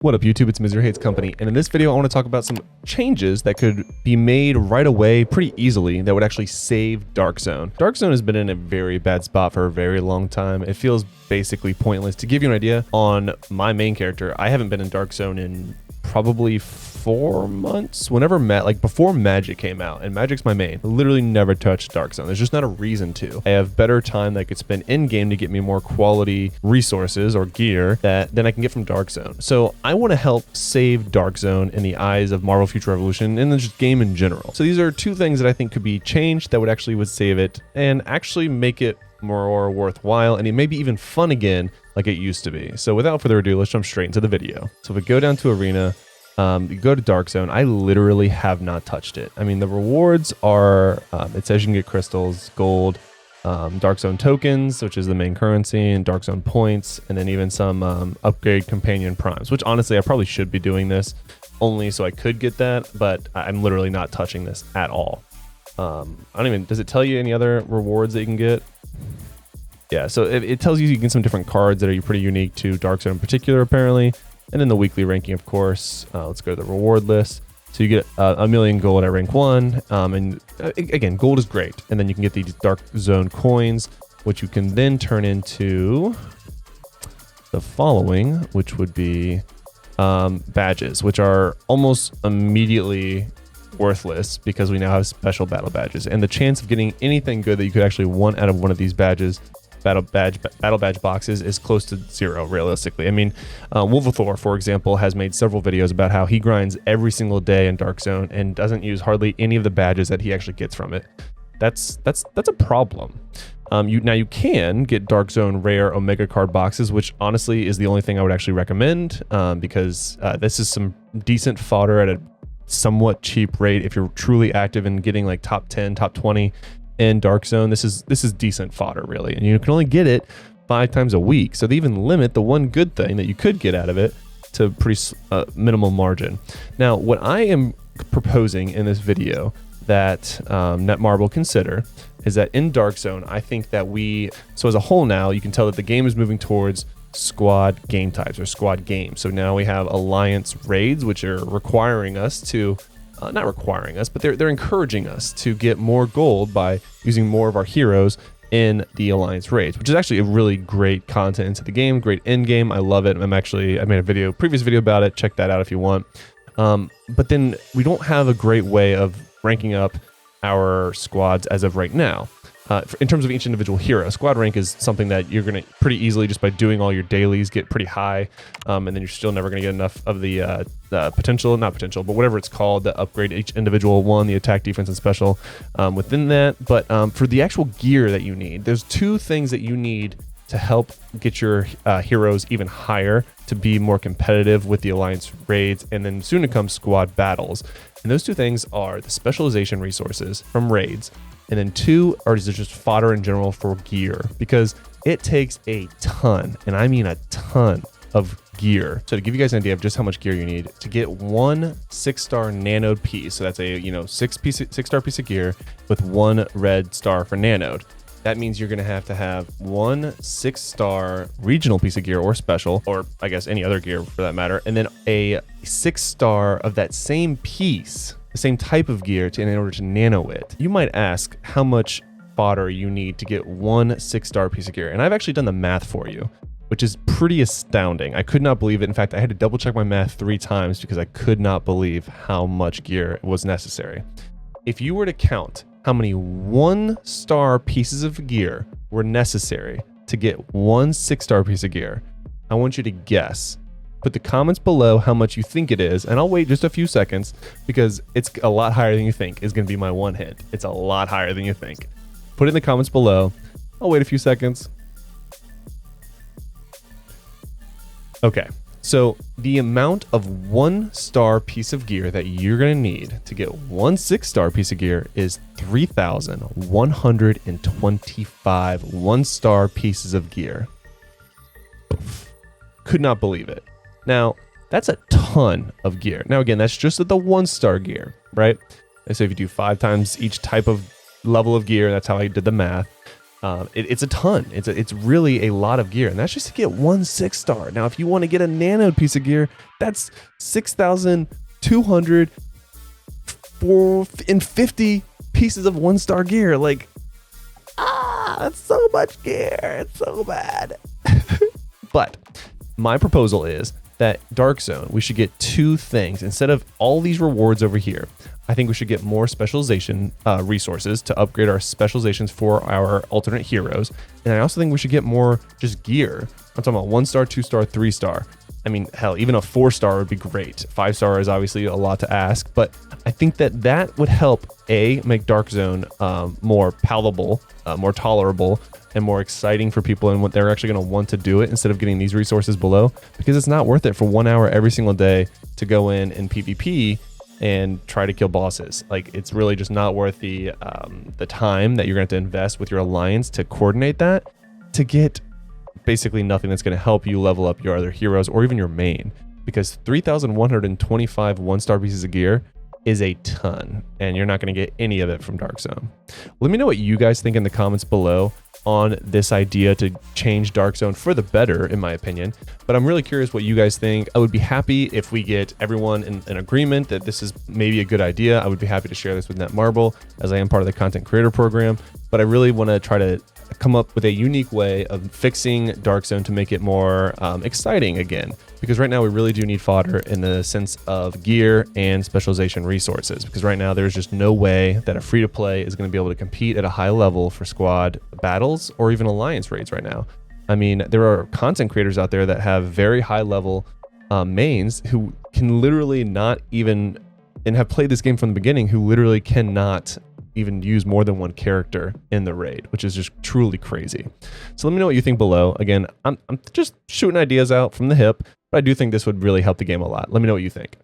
What up YouTube, it's Misery Hates Company, and in this video I want to talk about some changes that could be made right away pretty easily that would actually save Dark Zone. Dark Zone has been in a very bad spot for a very long time. It feels basically pointless. To give you an idea, on my main character, I haven't been in Dark Zone in probably 4 months. Before Magic came out, and Magic's my main, I literally never touched Dark Zone. There's just not a reason to. I have better time that I could spend in game to get me more quality resources or gear than I can get from Dark Zone. So I want to help save Dark Zone in the eyes of Marvel Future Revolution and then just game in general. So these are two things that I think could be changed that would save it and actually make it more worthwhile and maybe even fun again like it used to be. So without further ado, let's jump straight into the video. So if we go down to Arena, you go to Dark Zone, I literally have not touched it. I mean, the rewards are, it says you can get crystals, gold, Dark Zone tokens, which is the main currency, and Dark Zone points, and then even some upgrade companion primes, which honestly, I probably should be doing this only so I could get that, but I'm literally not touching this at all. Does it tell you any other rewards that you can get? Yeah, so it tells you get some different cards that are pretty unique to Dark Zone in particular, apparently. And then the weekly ranking, of course. Let's go to the reward list. So you get a million gold at rank 1. Again, gold is great. And then you can get these Dark Zone coins, which you can then turn into the following, which would be badges, which are almost immediately worthless because we now have special battle badges. And the chance of getting anything good that you could actually want out of one of these badges, battle badge boxes, is close to 0 realistically. I mean, Wolverthor, for example, has made several videos about how he grinds every single day in Dark Zone and doesn't use hardly any of the badges that he actually gets from it. That's a problem. You can get Dark Zone rare Omega card boxes, which honestly is the only thing I would actually recommend, because this is some decent fodder at a somewhat cheap rate. If you're truly active in getting like top 10, top 20 in Dark Zone, this is decent fodder, really, and you can only get it 5 times a week. So they even limit the one good thing that you could get out of it to pretty minimal margin. Now, what I am proposing in this video that Netmarble will consider is that in Dark Zone, I think that so as a whole now, you can tell that the game is moving towards squad game types or squad games. So now we have alliance raids, which are requiring us to not requiring us, but they're encouraging us to get more gold by using more of our heroes in the alliance raids, which is actually a really great content into the game, great end game. I love it. I made a previous video about it. Check that out if you want. But then we don't have a great way of ranking up our squads as of right now. In terms of each individual hero, squad rank is something that you're going to pretty easily, just by doing all your dailies, get pretty high, and then you're still never going to get enough of the not potential, but whatever it's called, to upgrade each individual one, the attack, defense, and special within that. But for the actual gear that you need, there's 2 things that you need to help get your heroes even higher, to be more competitive with the alliance raids, and then soon to come squad battles. And those 2 things are the specialization resources from raids, and then 2 are just fodder in general for gear, because it takes a ton, and I mean a ton, of gear. So to give you guys an idea of just how much gear you need to get one 6-star nanode piece, so that's a 6-star piece of gear with 1 red star for nanode. That means you're going to have one 6-star regional piece of gear or special, or I guess any other gear for that matter, and then a 6-star of that same piece, the same type of gear, in order to nano it. You might ask how much fodder you need to get one 6-star piece of gear, and I've actually done the math for you, which is pretty astounding. I could not believe it. In fact, I had to double check my math 3 times because I could not believe how much gear was necessary. If you were to count how many 1-star pieces of gear were necessary to get one 6-star piece of gear, I want you to guess. Put the comments below how much you think it is, and I'll wait just a few seconds because it's a lot higher than you think is going to be my one hint. It's a lot higher than you think. Put it in the comments below. I'll wait a few seconds. Okay, so the amount of 1-star piece of gear that you're going to need to get one 6-star piece of gear is 3,125 1-star pieces of gear. Could not believe it. Now, that's a ton of gear. Now, again, that's just the 1-star gear, right? And so if you do 5 times each type of level of gear, that's how I did the math. It's a ton. It's really a lot of gear, and that's just to get one 6-star. Now, if you want to get a nano piece of gear, that's 6,250 pieces of 1-star gear. Like, that's so much gear. It's so bad. But my proposal is that Dark Zone, we should get 2 things instead of all these rewards over here. I think we should get more specialization resources to upgrade our specializations for our alternate heroes. And I also think we should get more just gear. I'm talking about 1-star, 2-star, 3-star. I mean, hell, even a 4-star would be great. 5-star is obviously a lot to ask, but I think that would help make Dark Zone more palatable, more tolerable, and more exciting for people, and what they're actually going to want to do it instead of getting these resources below, because it's not worth it for 1 hour every single day to go in and PvP and try to kill bosses. Like, it's really just not worth the time that you're going to have to invest with your alliance to coordinate that to get basically nothing that's going to help you level up your other heroes or even your main, because 3,125 1-star pieces of gear is a ton, and you're not going to get any of it from Dark Zone. Let me know what you guys think in the comments below on this idea to change Dark Zone for the better, in my opinion. But I'm really curious what you guys think. I would be happy if we get everyone in agreement that this is maybe a good idea. I would be happy to share this with Netmarble, as I am part of the content creator program. But I really want to try to come up with a unique way of fixing Dark Zone to make it more exciting again. Because right now we really do need fodder in the sense of gear and specialization resources. Because right now there's just no way that a free-to-play is going to be able to compete at a high level for squad battles or even alliance raids right now. I mean, there are content creators out there that have very high level mains who can literally not even, and have played this game from the beginning, who literally cannot even use more than one character in the raid, which is just truly crazy. So let me know what you think below. Again, I'm just shooting ideas out from the hip, but I do think this would really help the game a lot. Let me know what you think.